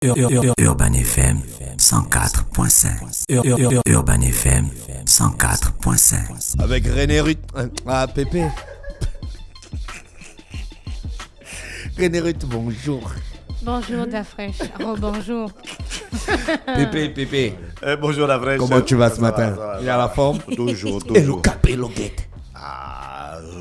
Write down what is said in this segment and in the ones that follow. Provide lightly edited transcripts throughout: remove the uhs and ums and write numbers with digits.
Urban FM 104.5. Urban FM 104.5. Avec René Ruth. Ah, Pépé. René Ruth, bonjour. Bonjour, Dafresh. Bonjour. Pépé. Bonjour la vraie. Comment tu vas ce matin? Il y a la forme? Toujours. Et le capéloguette.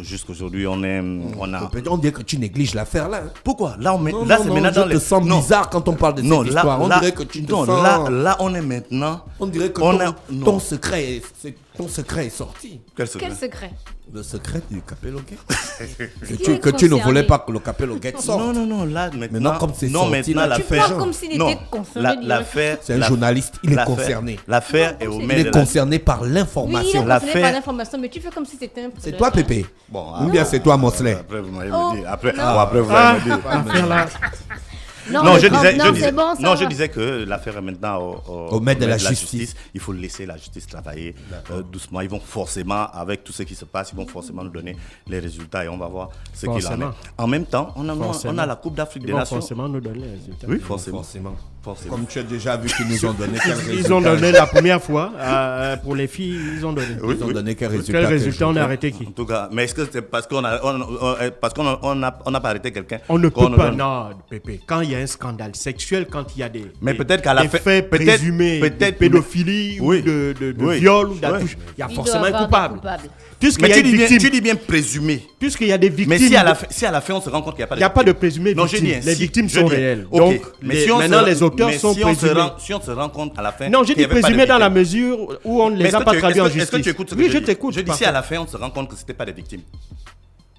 Jusqu'aujourd'hui, on a. On dirait que tu négliges l'affaire là. Pourquoi? Là, on met. Non, là, non, c'est non, maintenant je dans te les. sens bizarre quand on parle de cette histoire. On dirait que tu te non, sens... là, on est maintenant. On dirait que non. ton secret est sorti. Quel secret? Quel secret? Le secret du capéloguette. Qui est que tu ne concerné? voulais pas que le capéloguette sorte. Non, là, maintenant. Maintenant, comme c'est sorti, maintenant, là, Tu l'affaire. parles comme s'il Non, était concerné. l'affaire. C'est un journaliste, il est l'affaire- concerné. L'affaire est au Il Il maire est de la. concerné par Oui, il est l'information. concerné L'affaire- par l'information, mais tu fais comme si c'était un... C'est toi, Pépé? Bon, Ou bien c'est toi, Mosley? Après, vous m'avez Oh, dit. Après, non. après vous allez me dire. Affaire là. Non, je disais, c'est bon, ça non, va. je disais que l'affaire est maintenant Au maître de la justice. Il faut laisser la justice travailler doucement. Ils vont forcément, avec tout ce qui se passe, ils vont forcément nous donner les résultats et on va voir ce qu'il en est. Forcément. En même temps, on a Forcément. la Coupe d'Afrique Ils des vont Nations. forcément nous donner les résultats. Oui, forcément. Comme tu as déjà vu qu'ils nous ont donné quel résultat. Ils ont donné la première fois pour les filles, ils ont donné. Oui, Ils ont donné quel résultat? Quel résultat on a arrêté qui? En tout cas, mais est-ce que c'est parce qu'on n'a pas arrêté quelqu'un? On ne qu'on peut nous pas, donne- non, Pépé. Quand il y a un scandale sexuel, quand il y a des, Mais des- peut-être qu'à la des fin- faits peut-être- présumés de peut-être- pédophilie Oui. ou de Oui. viol ou Oui. d'attouche, il y a Il forcément doit un avoir coupable. des coupables. Puisqu'il Mais y a une victime, tu dis bien présumé. puisqu'il y a des victimes, Mais si à la fin on se rend compte qu'il n'y a pas de il n'y a pas de présumé Non, je victime. dis, hein, Les si, victimes je sont dis, réelles. ok. Donc, Mais si on maintenant, se- les auteurs mais sont si on se présumés. si on se rend compte à la fin. Non, j'ai qu'il y dit avait pas de présumé dans la victimes. mesure où on ne Mais les est-ce a que pas tu- traduits en est-ce que- justice. Est-ce que tu écoutes ce que Oui, je je dis? t'écoute. Je dis si pardon. à la fin on se rend compte que c'était pas des victimes.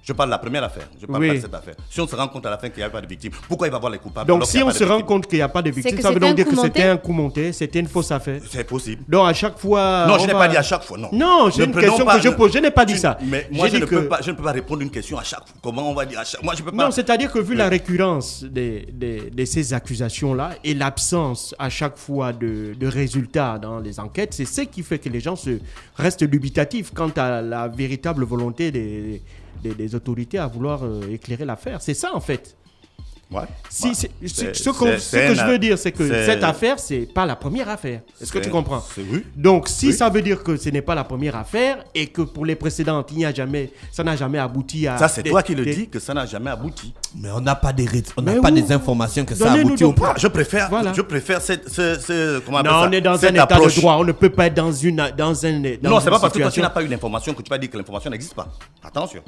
Je parle de la première affaire. Je parle Oui. pas de cette affaire. Si on se rend compte à la fin qu'il n'y avait pas de victimes, pourquoi il va voir les coupables? Donc, alors si qu'il y a on pas de se rend victimes? compte qu'il n'y a pas de victimes, que ça veut c'était donc un dire coup que monté? c'était un coup monté, c'était une fausse affaire. C'est possible. Donc, à chaque fois. Non, on je n'ai va- pas dit à chaque fois, non. Non, c'est Ne une prenons question pas- que je pose. Je n'ai pas dit ça. Mais moi, J'ai je dit ne que- peux pas répondre à une question à chaque fois. Comment on va dire à chaque... Moi, je peux pas. Non, c'est-à-dire que vu la récurrence de ces accusations-là et l'absence à chaque fois de résultats dans les enquêtes, c'est ce qui fait que les gens restent dubitatifs quant à la véritable volonté des autorités à vouloir éclairer l'affaire. C'est ça, en fait. Ouais. Si, Ouais. ce que je veux dire, c'est que cette affaire, c'est pas la première affaire. Est-ce que tu comprends? Oui. Donc, si Oui. ça veut dire que ce n'est pas la première affaire et que pour les précédentes, ça n'a jamais abouti à... Ça, c'est toi qui le dis que ça n'a jamais abouti. Mais on n'a pas des Mais des informations que ça Donnez-nous aboutit ou donc- pas. Je préfère Voilà. comment on appelle Non, ça? on est dans Cette un état approche. de droit. On ne peut pas être dans une Non, c'est une pas parce que toi, tu situation- n'as pas eu l'information que tu vas dire que l'information n'existe pas. Attention.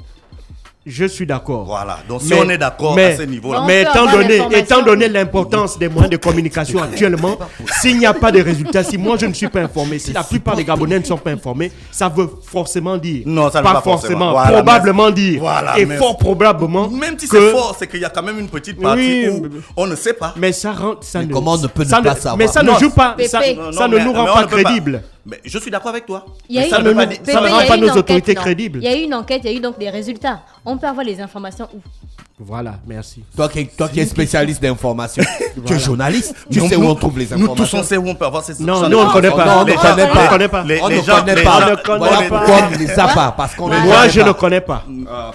Je suis d'accord. Voilà. Donc, si Mais- on est d'accord à ce niveau-là. On Mais peut étant avoir donné, l'information. étant donné l'importance des moyens de communication actuellement, s'il n'y a pas de résultats, si moi je ne suis pas informé, si la plupart des Gabonais ne sont pas informés, ça veut forcément dire, Non, ça ne pas veut pas forcément. Voilà, probablement merci. dire, Voilà, et merci. fort probablement Même si que- c'est fort, c'est qu'il y a quand même une petite partie Oui, où on ne sait pas. Mais ça rend, ça Mais ne, comment on ne peut ne ça pas savoir? Mais ça Non, ne joue pas, Pépé. ça, Non, ça ne mais- nous mais rend on pas ne peut crédibles. Mais je suis d'accord avec toi. Il y a Mais eu ça ne ne veut nous- pas dire. Pépé, ça ne il y rend a pas eu nos une enquête, autorités non. crédibles. Il y a eu une enquête, il y a eu donc des résultats. On peut avoir les informations où? Voilà, merci. Toi qui es spécialiste d'information, tu es Voilà. journaliste, tu Nous- sais où nous- on trouve les Nous tous, informations. on sait où on peut avoir ces Non, ça nous, on ne connaît pas. Non, on ne Les connaît gens- pas. On ne connaît pas. les- On les ne gens- connaît les pas. gens- On ne connaît Voilà pas. pourquoi on ne les a pas. Parce qu'on ne Moi, connaît je ne pas. connais pas.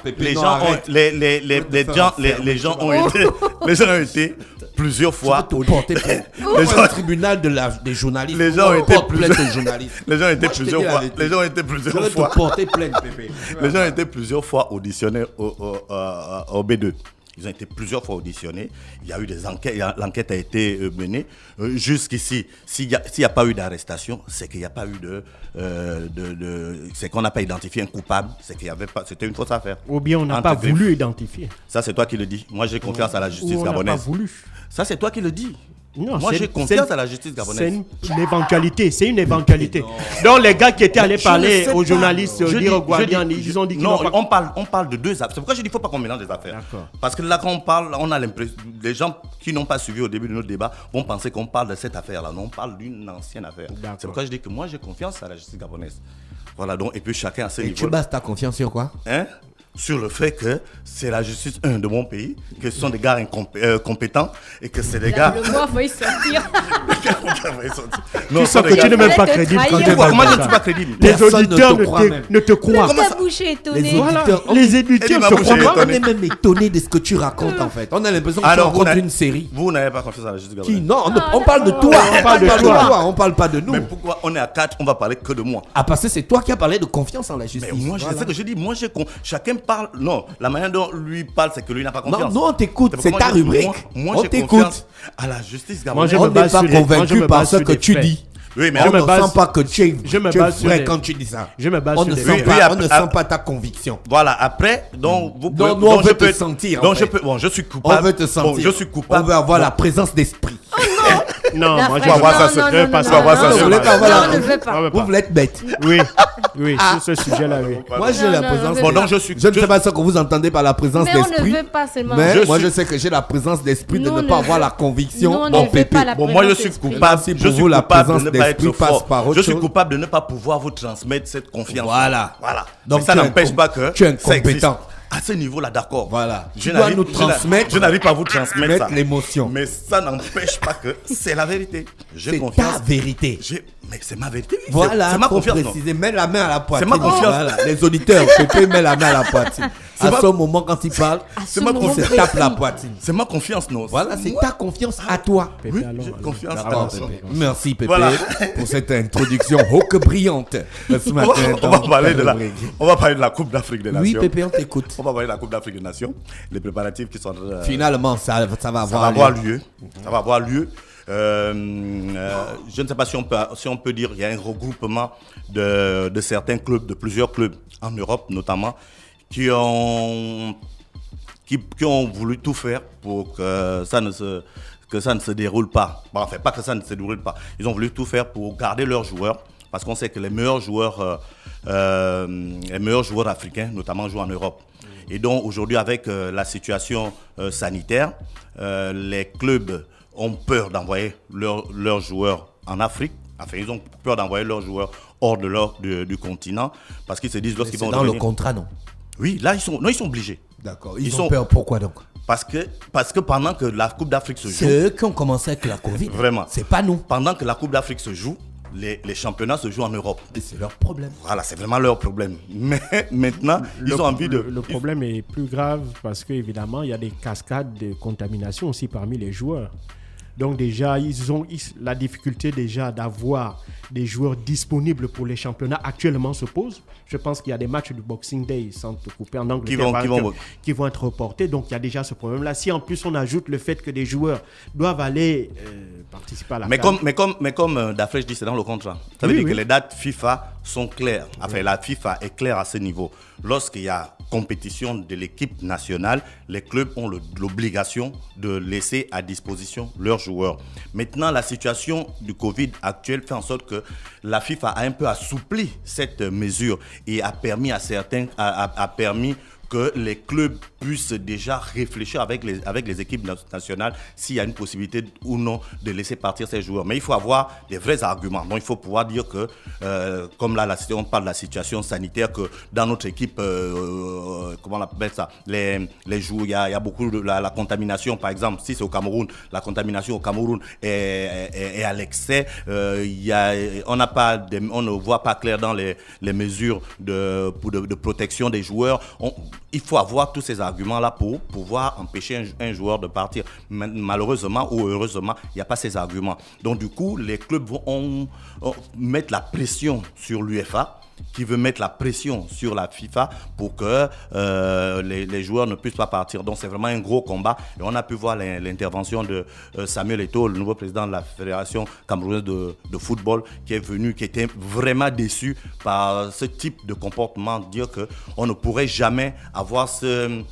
Pépé, Les non, gens ont, arrête. les gens ont été, les gens ont été plusieurs fois. Tu peux te porter plainte. Les gens- Au tribunal des journalistes. Les gens ont été Porte plainte plusieurs- aux journalistes. Les gens ont été Moi, je te dis plusieurs la fois. vérité. Les gens ont été Je plusieurs vais fois. te porter plainte, Pépé. Les gens ont été plusieurs fois auditionnés au B2. Ils ont été plusieurs fois auditionnés. Il y a eu des enquêtes. L'enquête a été menée. Jusqu'ici, s'il n'y a pas eu d'arrestation, c'est qu'il n'y a pas eu c'est qu'on n'a pas identifié un coupable. C'est qu'il y avait pas. C'était une fausse affaire. Ou bien on n'a Entre pas griffes. voulu identifier. Ça, c'est toi qui le dis. Moi, j'ai confiance à la justice Ou on n'a pas gabonaise. voulu. Ça, c'est toi qui le dis. Non, Moi, c'est- j'ai confiance c'est- à la justice C'est gabonaise. une éventualité, c'est une éventualité. Donc les gars qui étaient allés Je parler ne sais aux pas. journalistes, Je dire dis- aux Guardian, je dis- ils ont dit qu'ils non, n'ont pas... on parle de deux affaires. C'est pourquoi je dis qu'il ne faut pas qu'on mélange les affaires. D'accord. Parce que là, quand on parle, on a l'impression. Les gens qui n'ont pas suivi au début de notre débat vont penser qu'on parle de cette affaire-là. Non, on parle d'une ancienne affaire. D'accord. C'est pourquoi je dis que moi, j'ai confiance à la justice gabonaise. Voilà, donc, et puis chacun a ses Et niveaux. tu bases ta confiance sur quoi? Hein? sur le fait que c'est la justice de mon pays, que ce sont des gars compétents et que c'est des gars... Le mot, faut y sortir. Non, Tu sens que tu n'es même pas crédible quand tu Comment je ne parles suis pas crédible? Les Personne auditeurs ne te croit même. ne te croient Mais pas. ta bouche est étonnée. Les Voilà, auditeurs, les éditeurs Elle m'a te bougé, croient pas. on est même étonné de ce que tu racontes en fait. On a l'impression que tu Alors, racontes une série. Vous n'avez pas confiance à la justice Qui gabonaise. non, on parle de toi. On parle de toi. On parle pas de nous. Mais pourquoi on est à 4, on va parler que de moi? Ah, parce que c'est toi qui as parlé de confiance en la Mais justice. moi, c'est Voilà. ce que je dis. Moi, chacun parle. Non, la manière dont lui parle, c'est que lui n'a pas Non, confiance. nous on t'écoute, C'est c'est pourquoi ta moi, rubrique. Moi, On j'ai t'écoute. confiance à la justice Moi, gabonaise. je On me n'est base pas sur des- moi, je convaincu me par base ce sur que des tu faits. dis. Oui, mais Je On me ne base- sent pas que tu es je me base sur vrai des- quand tu dis ça. Je me base On sur ne des sent faits. pas, Oui, on ne après- sent pas ta conviction. Voilà, après, donc, vous pouvez. nous, on donc, veut je te peux- sentir, Donc, en je fait. peux. Bon, je suis coupable. On veut te sentir. Bon, je suis coupable. On veut avoir Bon, la présence d'esprit. Non, La moi, je fraîche- voir ça, non, c'est- non, je vais non, pas non, savoir non, ça, non, c'est non, mal. non, Voilà. on ne veut pas. On veut Vous pas. voulez être bête. Oui, oui, sur ce sujet-là, oui. Moi, j'ai Non, la non, présence. non, Bon, donc, je suis. Je ne sais pas ce que vous entendez par la présence Mais on ne d'esprit. veut pas seulement. Mais Je moi, suis- je sais que j'ai la présence d'esprit de Nous, ne on pas ne avoir veut- la conviction. Nous, on Bon, ne veut pépé. pas la Bon, moi, je présence suis d'esprit. coupable. Merci Je pour suis vous, la coupable présence de ne pas d'esprit être passe fort. par autre Je suis chose. coupable de ne pas pouvoir vous transmettre cette confiance. Voilà. Voilà. Donc, Mais ça tu es n'empêche pas que. tu es ça existe. incompétent. À ce niveau-là, d'accord. Voilà. Je Tu dois n'arrive- nous je n'a- transmettre- Je n'arrive pas à vous transmettre ça. Mettre l'émotion. Mais ça n'empêche pas que c'est la vérité. J'ai C'est confiance. ta vérité. Mais c'est ma vérité. oui. Voilà, C'est ma faut confiance. non. préciser. Mets la main à la poitrine. ma confiance. Voilà. Les auditeurs, Pépé met la main à la poitrine. À ma- ce moment, quand il parle, ce ma moment il se précis. tape la poitrine. C'est ma confiance, non. Voilà, c'est Moi, ta confiance à toi. Pépé, Oui, allons, j'ai allons. confiance à D'accord, toi. Pépé. Merci, Pépé, Voilà. pour cette introduction oh que brillante ce On matin. va dans parler ta de la, rubrique. on va parler de la Coupe d'Afrique des Oui, Nations. Pépé, on t'écoute. On va parler de la Coupe d'Afrique des Nations. Les préparatifs qui sont. Finalement, ça va Ça va avoir avoir lieu. lieu. Ça va avoir lieu. Je ne sais pas si on peut dire qu'il y a un regroupement de certains clubs, de plusieurs clubs en Europe notamment, qui ont voulu tout faire pour que ça ne se déroule pas. Bon, enfin, pas que ça ne se déroule pas. Ils ont voulu tout faire pour garder leurs joueurs, parce qu'on sait que les meilleurs joueurs africains, notamment, jouent en Europe. Et donc, aujourd'hui, avec la situation sanitaire, les clubs ont peur d'envoyer leurs joueurs en Afrique. Enfin, ils ont peur d'envoyer leurs joueurs hors du continent, parce qu'ils se disent lorsqu'ils C'est vont dans le revenir- contrat, non? Oui, là, ils sont obligés. D'accord. Ils Ils sont- ont peur. Pourquoi donc? Parce que pendant que la Coupe d'Afrique se C'est joue, eux qui ont commencé avec la Covid. Vraiment. C'est pas nous. pendant que la Coupe d'Afrique se joue, les championnats se jouent en Europe. Et c'est leur problème. Voilà, c'est vraiment leur problème. Mais maintenant, ils ont envie de... Le problème est plus grave parce qu'évidemment, il y a des cascades de contamination aussi parmi les joueurs. Donc déjà, ils ont la difficulté déjà d'avoir des joueurs disponibles pour les championnats actuellement se pose. Je pense qu'il y a des matchs du Boxing Day, sans te couper en Angleterre, qui vont être reportés. Donc il y a déjà ce problème-là. Si en plus on ajoute le fait que des joueurs doivent aller participer à la CAN. Mais comme Dafresh dit, c'est dans le contrat. Ça veut Oui, dire oui. que les dates FIFA sont claires. Enfin, la FIFA est claire à ce niveau. Lorsqu'il y a compétition de l'équipe nationale, les clubs ont l'obligation de laisser à disposition leurs joueurs. Maintenant, la situation du Covid actuelle fait en sorte que la FIFA a un peu assoupli cette mesure et a permis à certains, a permis que les clubs puissent déjà réfléchir avec les équipes nationales s'il y a une possibilité ou non de laisser partir ces joueurs. Mais il faut avoir des vrais arguments. Donc il faut pouvoir dire que, comme là, on parle de la situation sanitaire, que dans notre équipe, comment on appelle ça, les joueurs, il y a beaucoup de la contamination, par exemple, si c'est au Cameroun, la contamination au Cameroun est à l'excès. On ne voit pas clair dans les mesures de protection des joueurs. Il faut avoir tous ces arguments-là pour pouvoir empêcher un joueur de partir. Malheureusement ou heureusement, il n'y a pas ces arguments. Donc du coup, les clubs vont mettre la pression sur l'UEFA, qui veut mettre la pression sur la FIFA pour que les joueurs ne puissent pas partir. Donc c'est vraiment un gros combat. Et on a pu voir l'intervention de Samuel Eto'o, le nouveau président de la Fédération camerounaise de football, qui est venu, qui était vraiment déçu par ce type de comportement, dire qu'on ne pourrait jamais avoir ces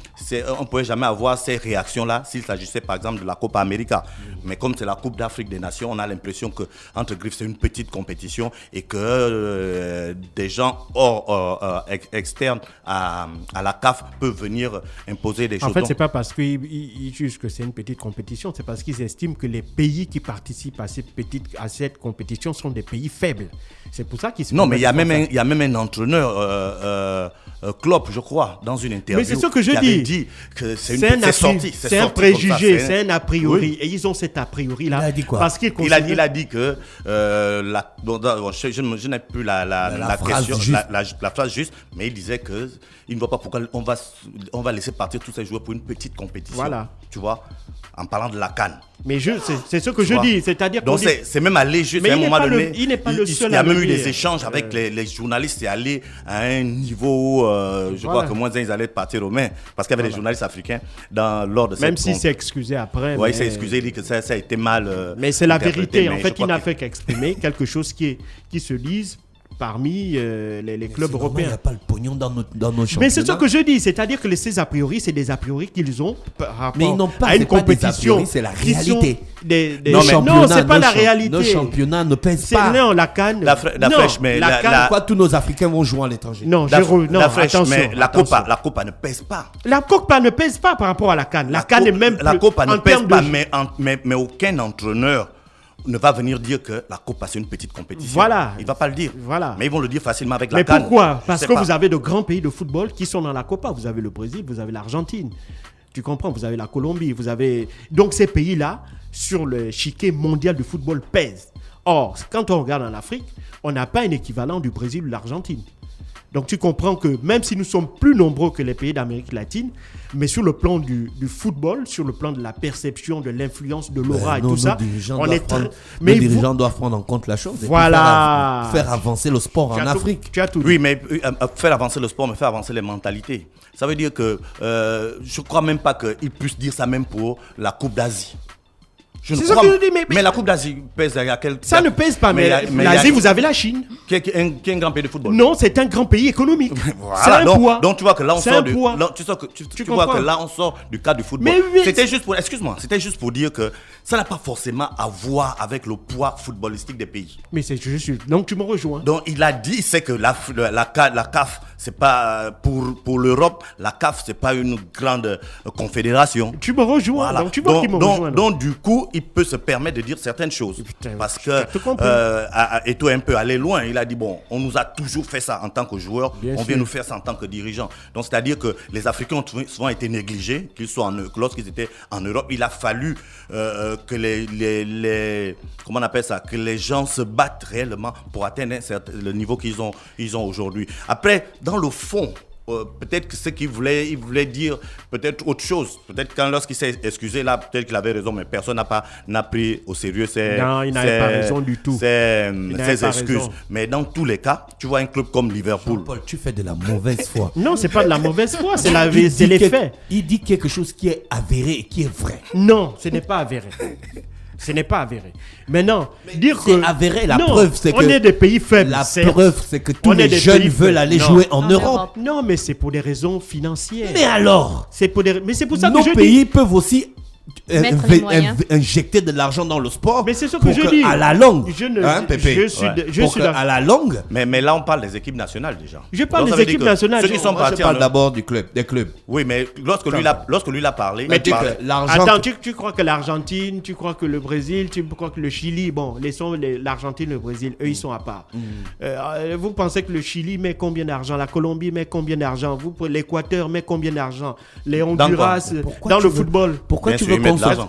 réactions-là s'il s'agissait par exemple de la Copa América. Mais comme c'est la Coupe d'Afrique des Nations, on a l'impression que entre griffes c'est une petite compétition et que déjà gens externes à la CAF peuvent venir imposer des choses. En fait, c'est pas parce qu'ils jugent que c'est une petite compétition, c'est parce qu'ils estiment que les pays qui participent à cette compétition sont des pays faibles. C'est pour ça qu'ils se... Non, mais il y a même un entraîneur, Klopp, je crois, dans une interview. Mais c'est ce que je dis. Avait dit que c'est un préjugé, c'est un a priori. Oui. Et ils ont cet a priori-là. Il a dit quoi? Parce qu'il il a dit que je n'ai plus la phrase juste, mais il disait que il ne voit pas pourquoi on va laisser partir tous ces joueurs pour une petite compétition. Voilà. Tu vois, en parlant de la CAN. Mais c'est ce que je dis, c'est-à-dire donc c'est même allé juste à un moment donné. Il n'est pas le seul. Il y a même eu des échanges avec les journalistes et aller à un niveau, je crois que moins ils allaient partir aux mains parce qu'il y avait des journalistes africains lors de cette même s'il s'est excusé après. Oui, il s'est excusé, il dit que ça a été mal. Mais c'est la vérité. En fait, il n'a fait qu'exprimer quelque chose qui se lise parmi les clubs européens. Il n'y a pas le pognon dans nos championnats. Mais c'est ce que je dis, c'est-à-dire que ces a priori, c'est des a priori qu'ils ont par rapport mais ils n'ont pas, à une compétition. C'est la réalité. Non, c'est pas la réalité. Nos championnats ne pèsent pas. Non, la CAN. La fraîche, mais pourquoi tous nos Africains vont jouer à l'étranger? Non, attention. Mais la Copa ne pèse pas. La Copa ne pèse pas par rapport à la CAN. La CAN est même plus. La Copa ne pèse pas, mais aucun entraîneur ne va venir dire que la Copa c'est une petite compétition. Voilà. Il ne va pas le dire. Voilà. Mais ils vont le dire facilement avec la CAN. Mais pourquoi? Parce que vous avez de grands pays de football qui sont dans la Copa. Vous avez le Brésil, vous avez l'Argentine. Tu comprends? Vous avez la Colombie, vous avez... Donc ces pays-là, sur le chiquet mondial du football, pèsent. Or, quand on regarde en Afrique, on n'a pas un équivalent du Brésil ou de l'Argentine. Donc tu comprends que même si nous sommes plus nombreux que les pays d'Amérique latine, mais sur le plan du football, sur le plan de la perception, de l'influence, de l'aura et tout ça, les dirigeants doivent prendre en compte la chose. Voilà. Et faire avancer le sport en Afrique. Tu as tout dit. Oui, mais faire avancer le sport, mais faire avancer les mentalités. Ça veut dire que je ne crois même pas qu'ils puissent dire ça même pour la Coupe d'Asie. C'est ce que je dis, mais la Coupe d'Asie pèse à quel... Ça ne pèse pas, mais l'Asie, vous avez la Chine. Qui est un grand pays de football. Non, c'est un grand pays économique. Voilà, c'est un poids. Donc tu vois que là, on sort du... Tu vois que là, on sort du cadre du football. Mais c'était juste pour... Excuse-moi, c'était juste pour dire que ça n'a pas forcément à voir avec le poids footballistique des pays. Mais c'est juste... Donc tu me rejoins. Donc il a dit, c'est que la CAF, c'est pas... Pour l'Europe, la CAF, c'est pas une grande confédération. Tu me rejoins. Voilà. Donc tu vois qu'il me rejoint. Donc du coup, il peut se permettre de dire certaines choses. Putain, parce que Eto'o est un peu allé loin. Il a dit, bon, on nous a toujours fait ça en tant que joueur, on vient nous faire ça en tant que dirigeant. Donc c'est-à-dire que les Africains ont souvent été négligés, lorsqu'ils étaient en Europe. Il a fallu que comment on appelle ça, que les gens se battent réellement pour atteindre le niveau qu'ils ont aujourd'hui. Après, dans le fond, peut-être que ce qu'il voulait dire peut-être autre chose. Peut-être lorsqu'il s'est excusé là, peut-être qu'il avait raison, mais personne n'a pris au sérieux non, il n'avait pas raison du tout. Ses excuses. Raison. Mais dans tous les cas, tu vois un club comme Liverpool. Jean-Paul, tu fais de la mauvaise foi. Non, c'est pas de la mauvaise foi, c'est les faits. Il dit quelque chose qui est avéré et qui est vrai. Non, ce n'est pas avéré. Ce n'est pas avéré. Maintenant, dire que... C'est avéré, la preuve, c'est que... On est des pays faibles. La preuve, c'est que tous les jeunes veulent aller jouer en Europe. Non, mais c'est pour des raisons financières. Mais alors? Mais c'est pour ça que nos je dis... Nos pays peuvent aussi injecter de l'argent dans le sport. Mais c'est ce que je dis. À la longue. À la longue. Mais là, on parle des équipes nationales déjà. Je parle des équipes nationales. Ceux qui sont partis. Je parle d'abord des clubs. Oui, mais lorsque lui l'a parlé. Mais attends, tu crois que l'Argentine, tu crois que le Brésil, tu crois que le Chili, bon, l'Argentine, le Brésil, eux, ils sont à part. Vous pensez que le Chili met combien d'argent? La Colombie met combien d'argent? L'Équateur met combien d'argent? Les Honduras, dans le football. Pourquoi tu veux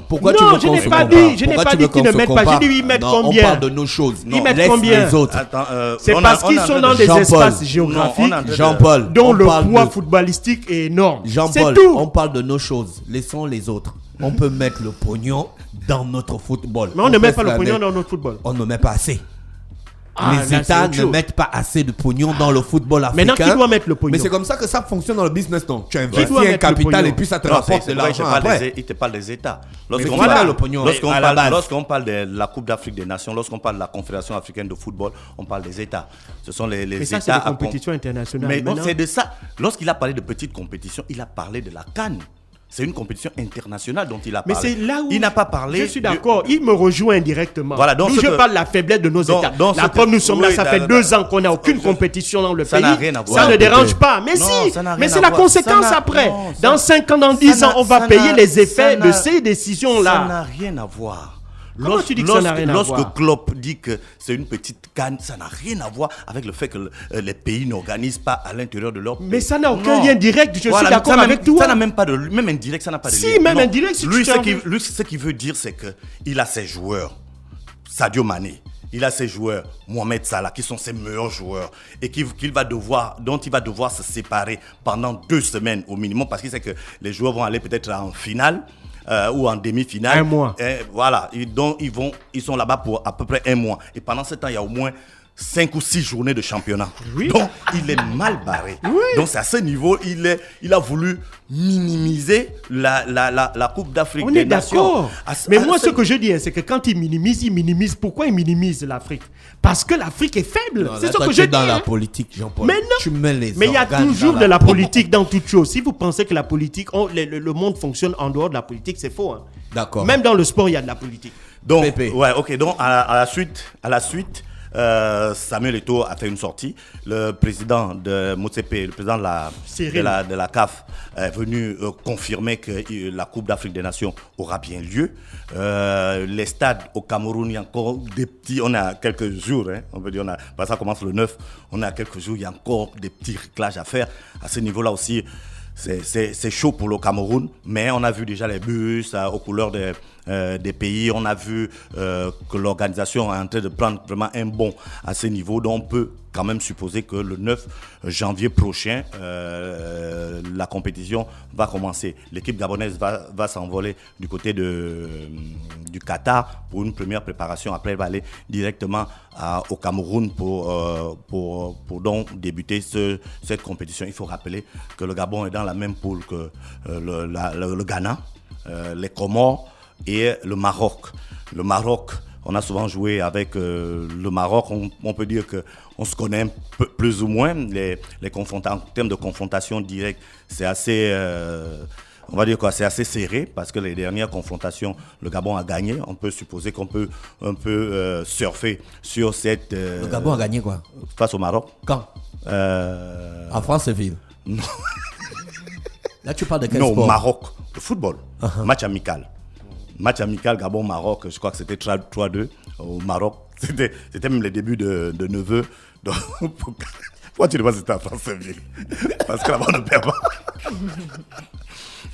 Pourquoi tu veux qu'on se compare? Je n'ai pas dit qu'ils ne mettent pas. J'ai dit ils mettent combien? On parle de nos choses. Ils mettent combien? Les autres. C'est parce qu'ils sont dans des espaces géographiques dont le poids footballistique est énorme. Jean-Paul, on parle de nos choses. Laissons les autres. On peut mettre le pognon dans notre football. Mais on ne met pas le pognon dans notre football. On ne met pas assez. Les États ne mettent pas assez de pognon dans le football africain. Maintenant, qui doit mettre le pognon? Mais c'est comme ça que ça fonctionne dans le business, non? Tu investis un capital et puis ça te rapporte de l'argent après. Il te parle des États. Lorsqu'on parle de la Coupe d'Afrique des Nations, lorsqu'on parle de la Confédération africaine de football, on parle des États. Ce sont les États. Mais ça, c'est des compétitions internationales. Mais c'est de ça. Lorsqu'il a parlé de petites compétitions, il a parlé de la CAN. C'est une compétition internationale dont il a Mais parlé. c'est là où il n'a pas parlé. Je suis d'accord. Il me rejoint indirectement. Voilà, donc D'où ce je que- parle de la faiblesse de nos donc- États. donc La ce preuve, que- nous sommes là. oui, Ça fait 2 ans qu'on n'a aucune compétition dans le Ça pays. n'a rien à voir. Ça ne Non, dérange peut-être. pas. Mais Non, si. ça n'a Mais rien c'est à la voir. conséquence Ça n'a- après. non, ça Dans n'a- 5 ans, dans ça 10 ans, n'a- on va ça payer n'a- les ça effets de n'a- ces Ça décisions-là. n'a rien à voir. Comment tu dis que ça n'a rien à voir? Lorsque Klopp dit que c'est une petite canne, ça n'a rien à voir avec le fait que les pays n'organisent pas à l'intérieur de leur pays. Mais ça n'a aucun Non. lien direct. Je suis Voilà, d'accord ça n'a avec même- toi. Ça n'a même pas de... Même indirect, ça n'a pas de Si, lien. même Non. indirect, si tu lui, t'en- lui, ce qu'il veut dire, c'est qu'il a ses joueurs. Sadio Mané. Il a ses joueurs, Mohamed Salah, qui sont ses meilleurs joueurs et dont il va devoir se séparer pendant 2 semaines au minimum parce qu'il sait que les joueurs vont aller peut-être en finale ou en demi-finale. 1 mois. Et voilà, ils sont là-bas pour à peu près 1 mois. Et pendant ce temps, il y a au moins 5 ou 6 journées de championnat. Oui. Donc, il est mal barré. Donc, c'est à ce niveau, il a voulu minimiser la Coupe d'Afrique On des est Nations. d'accord. Mais moi, ce que je dis, c'est que quand il minimise. Pourquoi il minimise l'Afrique? Parce que l'Afrique est faible. Non, C'est là, ce toi, que tu je es dis. dans la hein. politique, Jean-Paul. Mais non. Tu mets les Mais il y a organes toujours dans de la politique dans toute chose. Si vous pensez que la politique, le monde fonctionne en dehors de la politique, c'est faux. Hein. D'accord. Même dans le sport, il y a de la politique. Donc, Pépé. ouais, ok. Donc, à la suite, Samuel Eto'o a fait une sortie. Le président de Motsepe, le président de la CAF, est venu confirmer que la Coupe d'Afrique des Nations aura bien lieu. Les stades au Cameroun, il y a encore des petits. On a quelques jours, hein, on peut dire, ça commence le 9. On a quelques jours, il y a encore des petits réglages à faire. À ce niveau-là aussi, c'est chaud pour le Cameroun, mais on a vu déjà les bus aux couleurs des pays. On a vu que l'organisation est en train de prendre vraiment un bond à ce niveau. Donc on peut quand même supposer que le 9 janvier prochain, la compétition va commencer. L'équipe gabonaise va s'envoler du côté du Qatar pour une première préparation. Après, elle va aller directement au Cameroun pour donc débuter cette compétition. Il faut rappeler que le Gabon est dans la même poule que le Ghana, les Comores et le Maroc. Le Maroc, on a souvent joué avec le Maroc. On peut dire qu'on se connaît un peu, plus ou moins. En termes de confrontation directe, c'est assez... on va dire quoi, c'est assez serré parce que les dernières confrontations, le Gabon a gagné. On peut supposer qu'on peut un peu surfer sur cette... Le Gabon a gagné quoi? Face au Maroc. Quand? En Franceville. Non. Là, tu parles de quel Non, sport? Maroc, le football. Match amical. Match amical Gabon-Maroc, je crois que c'était 3-2 au Maroc. C'était même les débuts de neveu. Donc, pourquoi tu ne vois pas si c'était à Franceville? Parce que là-bas, on ne perd pas.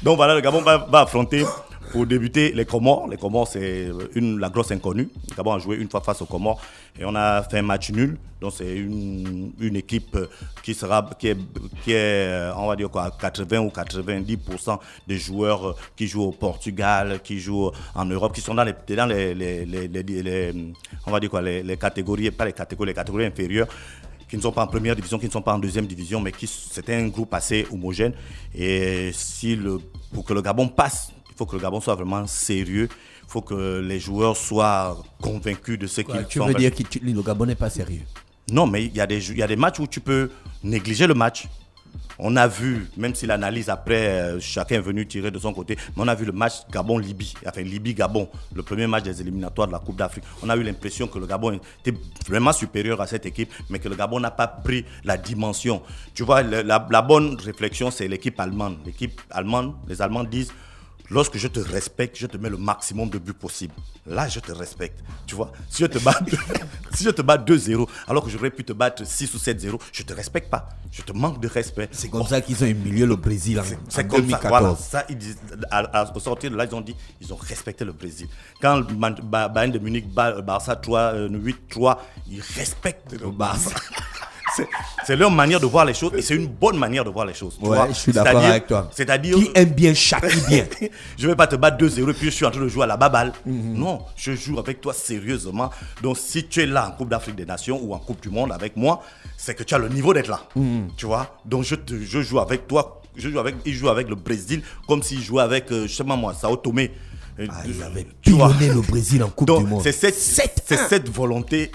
Donc voilà, le Gabon va affronter pour débuter les Comores. Les Comores, c'est la grosse inconnue. Le Gabon a joué une fois face aux Comores et on a fait un match nul. Donc c'est une équipe qui est, on va dire quoi, 80 ou 90% des joueurs qui jouent au Portugal, qui jouent en Europe, qui sont dans on va dire quoi, les catégories, pas les catégories inférieures, qui ne sont pas en première division, qui ne sont pas en deuxième division, mais c'était un groupe assez homogène. Et pour que le Gabon passe, il faut que le Gabon soit vraiment sérieux. Il faut que les joueurs soient convaincus de ce qu'ils font. Tu veux dire que le Gabon n'est pas sérieux? Non, mais il y a des matchs où tu peux négliger le match. On a vu, même si l'analyse après, chacun est venu tirer de son côté, mais on a vu le match Gabon-Libye, enfin Libye-Gabon, le premier match des éliminatoires de la Coupe d'Afrique. On a eu l'impression que le Gabon était vraiment supérieur à cette équipe, mais que le Gabon n'a pas pris la dimension. Tu vois, la bonne réflexion, c'est l'équipe allemande. L'équipe allemande, les Allemands disent, lorsque je te respecte, je te mets le maximum de buts possible. Là, je te respecte. Tu vois, si je te bats 2-0, alors que j'aurais pu te battre 6 ou 7-0, je ne te respecte pas. Je te manque de respect. C'est comme ça qu'ils ont humilié le Brésil en C'est comme 2014. ça. Voilà, ça, ils disent, au sortir de là, ils ont dit ils ont respecté le Brésil. Quand Bayern de Munich bat Barça 8-3, ils respectent le Barça. C'est leur manière de voir les choses et c'est une bonne manière de voir les choses. Ouais, je suis d'accord avec toi. C'est-à-dire, qui aime bien châtie bien. Je ne vais pas te battre 2-0 et puis je suis en train de jouer à la baballe. Non, je joue avec toi sérieusement. Donc si tu es là en Coupe d'Afrique des Nations ou en Coupe du Monde avec moi, c'est que tu as le niveau d'être là. Tu vois. Donc je joue avec toi. Il joue avec le Brésil comme s'il jouait avec, je sais pas moi, Sao Tomé. Ils avaient pillonné le Brésil en Coupe du Monde. C'est cette volonté,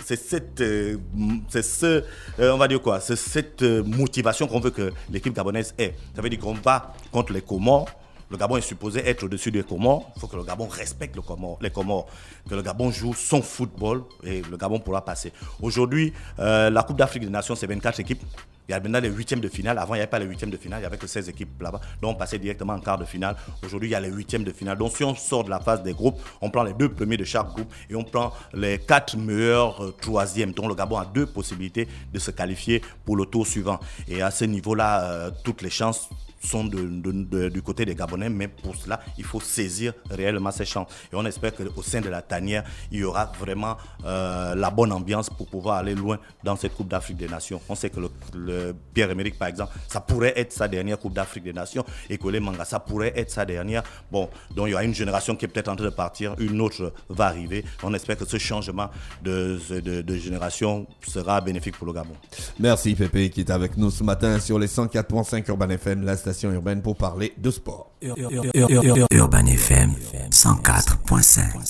on va dire quoi, c'est cette motivation qu'on veut que l'équipe gabonaise ait. Ça veut dire qu'on va contre les Comores, Le Gabon est supposé être au-dessus des Comores. Il faut que le Gabon respecte les Comores. Que le Gabon joue son football et le Gabon pourra passer. Aujourd'hui, la Coupe d'Afrique des Nations, c'est 24 équipes. Il y a maintenant les huitièmes de finale. Avant, il n'y avait pas les huitièmes de finale. Il n'y avait que 16 équipes là-bas. Donc, on passait directement en quart de finale. Aujourd'hui, il y a les huitièmes de finale. Donc, si on sort de la phase des groupes, on prend les 2 premiers de chaque groupe et on prend les 4 meilleurs troisièmes. Donc, le Gabon a 2 possibilités de se qualifier pour le tour suivant. Et à ce niveau-là, toutes les chances sont du côté des Gabonais, mais pour cela, il faut saisir réellement ces chances. Et on espère qu'au sein de la tanière, il y aura vraiment la bonne ambiance pour pouvoir aller loin dans cette Coupe d'Afrique des Nations. On sait que le Pierre-Emerick, par exemple, ça pourrait être sa dernière Coupe d'Afrique des Nations, et que les Manga, ça pourrait être sa dernière. Bon, donc il y aura une génération qui est peut-être en train de partir, une autre va arriver. On espère que ce changement de génération sera bénéfique pour le Gabon. Merci Pépé qui est avec nous ce matin sur les 104.5 Urban FM, la station urbaine pour parler de sport. Urban FM 104.5.